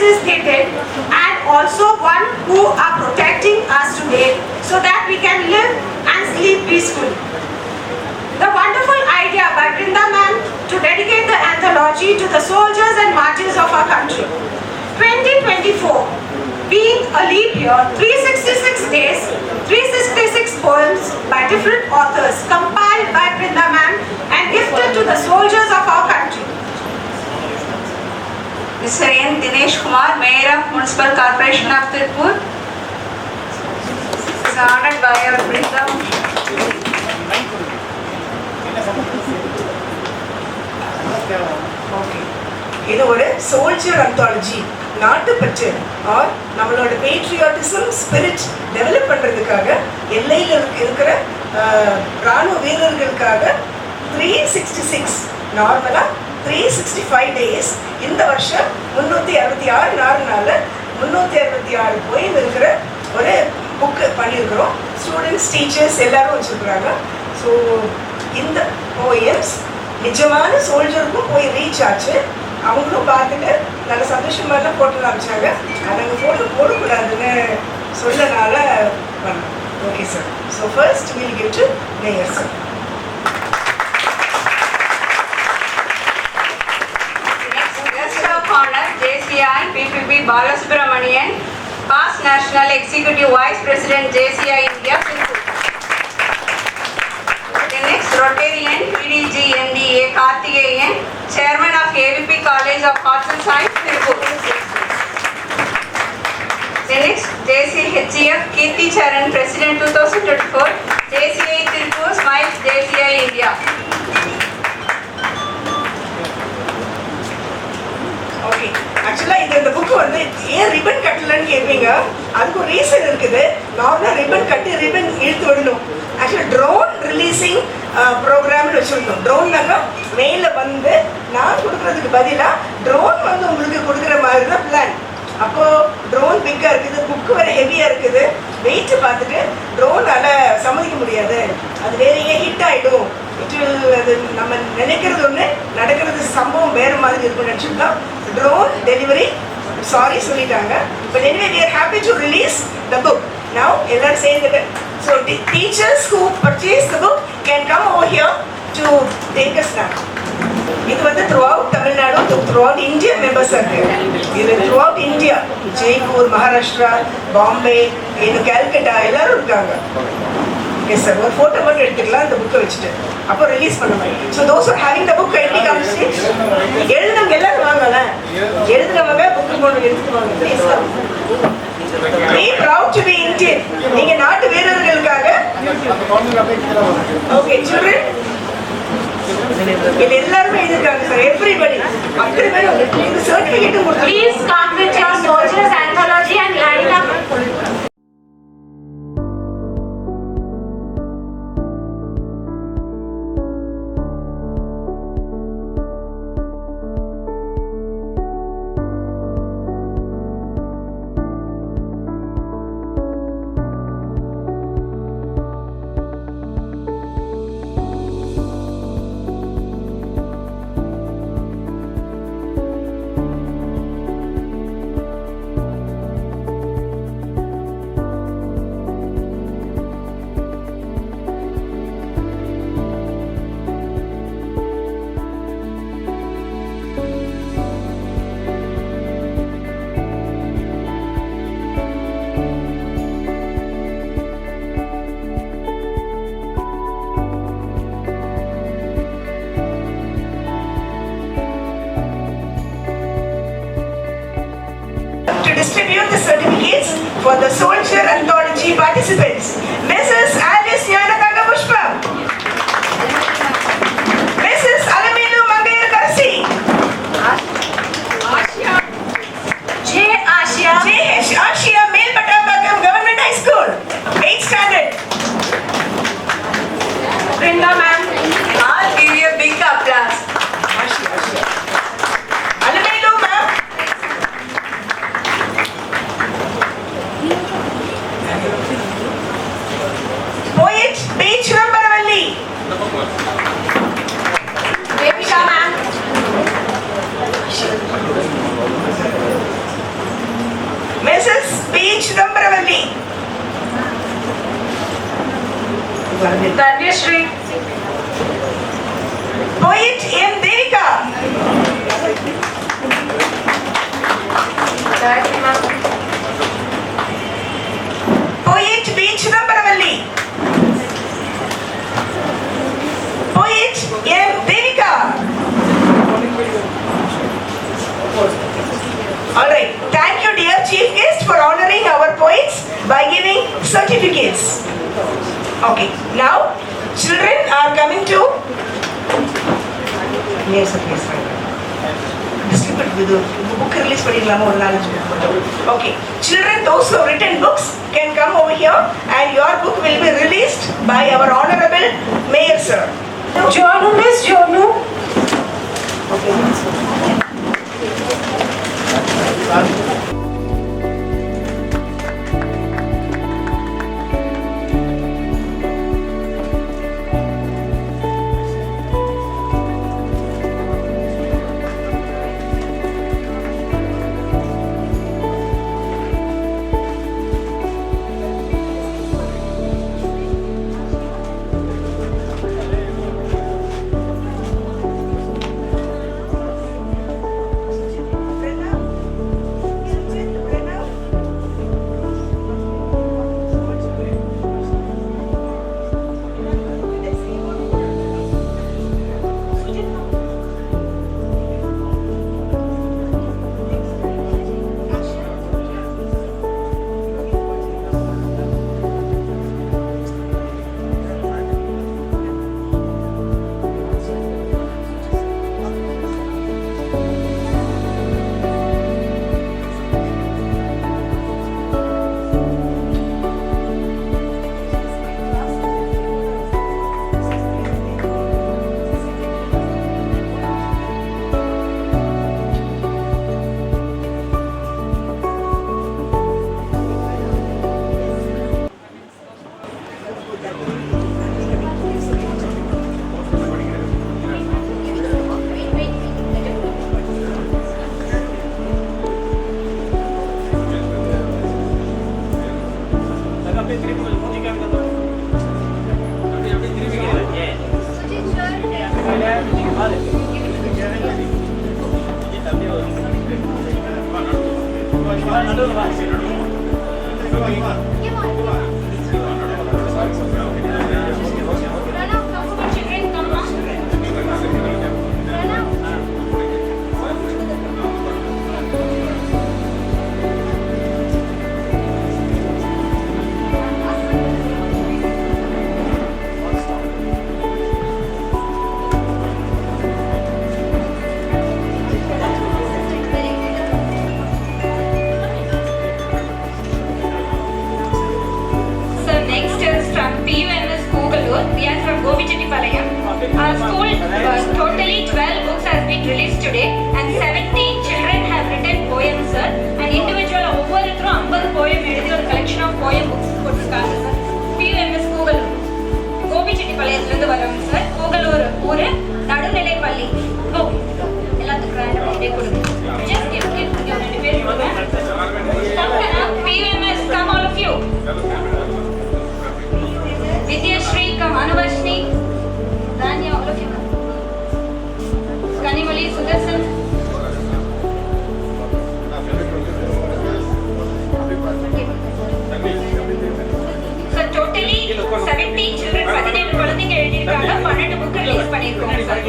sacrifices they did, and also one who are protecting us today so that we can live and sleep peacefully. The wonderful idea by Brinda Ma'am to dedicate the anthology to the soldiers and martyrs of our country. 2024 being a leap year, 366 days, 366 poems by different authors compiled by Brinda Ma'am and gifted to the soldiers of our country. Mr. N. Dinesh Kumar, Mayor of Municipal Corporation of Tirupur, is honored by our Brinda. இது ஒரு soldier anthology, நாட்டுப்பற்று R நம்மளோட patriotism spirit develop பண்ணுறதுக்காக எல்லையில் இருக்கிற இராணுவ வீரர்களுக்காக 366 நார்மலாக 365 days இந்த வருஷம் 366 நாள் 366 போயம் இருக்கிற ஒரு புக்கு பண்ணியிருக்கிறோம். ஸ்டூடெண்ட்ஸ், டீச்சர்ஸ் எல்லாரும் வச்சுருக்குறாங்க. ஸோ இந்த போயம்ஸ் நிஜமான சோல்ஜருக்கும் போய் ரீச் ஆச்சு. அவங்களும் பார்த்துட்டு நல்ல சந்தோஷமாலாம் ஃபோட்டோ காமிச்சாங்க. அதை நாங்கள் ஃபோட்டோ போடக்கூடாதுன்னு சொன்னனால பண்ணோம். Okay sir. So first will give to mayor sir. Guest of honor, JCI PPP Balasubramanian, past National Executive Vice President JCI India, Tirupur. The next Rotarian PDG NDA Karthikeyan, Chairman of AVP College of Arts and Science, Tirupur. The next JCHF Kirti Charan, President 2024, JCI Tirupur, Smiles JCI India. Okay, ஆக்சுவலாக இந்த book வந்து ஏன் ribbon கட்டலன்னு கேட்பீங்க. அதுக்கு ஒரு reason இருக்குது. நார்மலாக ribbon கட்டி ரிப்பன் இழுத்து விடணும். ஆக்சுவலாக ட்ரோன் ரிலீஸிங் ப்ரோக்ராம்னு வச்சுருந்தோம். ட்ரோன்னாக்கா மேலே வந்து நான் கொடுக்குறதுக்கு பதிலாக ட்ரோன் வந்து உங்களுக்கு கொடுக்குற மாதிரி தான் பிளான். அப்போது ட்ரோன் பிக்காக இருக்குது, புக்கு வேறு ஹெவியாக இருக்குது. வெயிட்டு பார்த்துட்டு ட்ரோனால் சம்மதிக்க முடியாது, அது வேற எங்கேயும் ஹிட் ஆகிடும், அது நம்ம நினைக்கிறது ஒன்று நடக்கிறது சம்பவம் வேறு மாதிரி இருக்கும்னு நினச்சிட்டு தான் ட்ரோன் டெலிவரி சாரி சொல்லிட்டாங்க. But anyway we are happy to release the book now. எல்லாரும் சேர்ந்துட்டு so teachers who purchase the book can come over here to take a snap. இது வந்து throughout Tamil Nadu, throughout India members இருக்கு. இது throughout India, Jaipur, Maharashtra, Bombay, இன்னும் கல்கட்டா எல்லாரும் இருக்காங்க. எஸ் சார், ஒரு ஃபோட்டோ மட்டும் எடுத்துக்கலாம் இந்த புக்கை வச்சுட்டு, அப்போ ரிலீஸ் பண்ண மாதிரி. So those are having the book kindly come stage. எழுதுனவங்க எல்லாரும் வாங்கல, எழுதுனவங்க புக்கு கொண்டு எடுத்துட்டு வாங்க please. Be proud to be Indian. நீங்க நாட்டு வீரர்களுக்காக. ஓகே children, இது எல்லாரும் எழுதிருக்காங்க சார். எவ்ரிபடி அத்தனை பேர் உங்களுக்கு சர்டிஃபிகேட்டும் கொடுத்து Please come with your soldiers anthology and line up. distribute the certificates for the Soldier Anthology participants. Mrs. Alice Yanakaga Pushpa, Mrs. Alamelu Mangair Karsi, J. Ashia, J. Ashia Male Patambakam Government High School, 8th standard. Brinda Ma'am, I'll give you a big applause. Alamelu ma'am. வரவேற்கிறேன். Danyashree. Poet M. Devika. Poet B. Chidambaramvelli. Poet M. Devika. All right. Thank you, dear chief guest, for honoring our poets by giving certificates. Okay. Now, children are coming to. Yes, yes, right. Distribute with the book release பண்ணிடலாமா ஒரு நாலஞ்சு book. Okay. Children, those who have written books can come over here and your book will be released by our honorable mayor sir. Jonu, Miss Jonu. Okay. Our school, totally 12 books has been released today and 17 children have written poems, sir. And individual ஒவ்வொருத்தரும் 50 poem எழுதி ஒரு collection of poem books போட்டிருக்காங்க sir. PUMS Kugalur கோபிச்செட்டிப்பாளையத்திலிருந்து வரோங்க sir. Kugalur ஊரு நடுநிலை பள்ளி. எல்லாத்துக்கும் random idea கொடுங்க. Just give ரெண்டு பேர் PUMS, come all of you. Vidyashree, come Anuvashni. Danya, all of you come. Kanimali, Sudarshan. So totally 17 children, 17 குழந்தைங்க எழுதிருக்காங்க. 12 book release பண்ணிருக்கோம் சார்.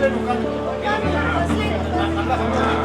ஃபர்ஸ்ட் லைன் உட்காந்து நல்லா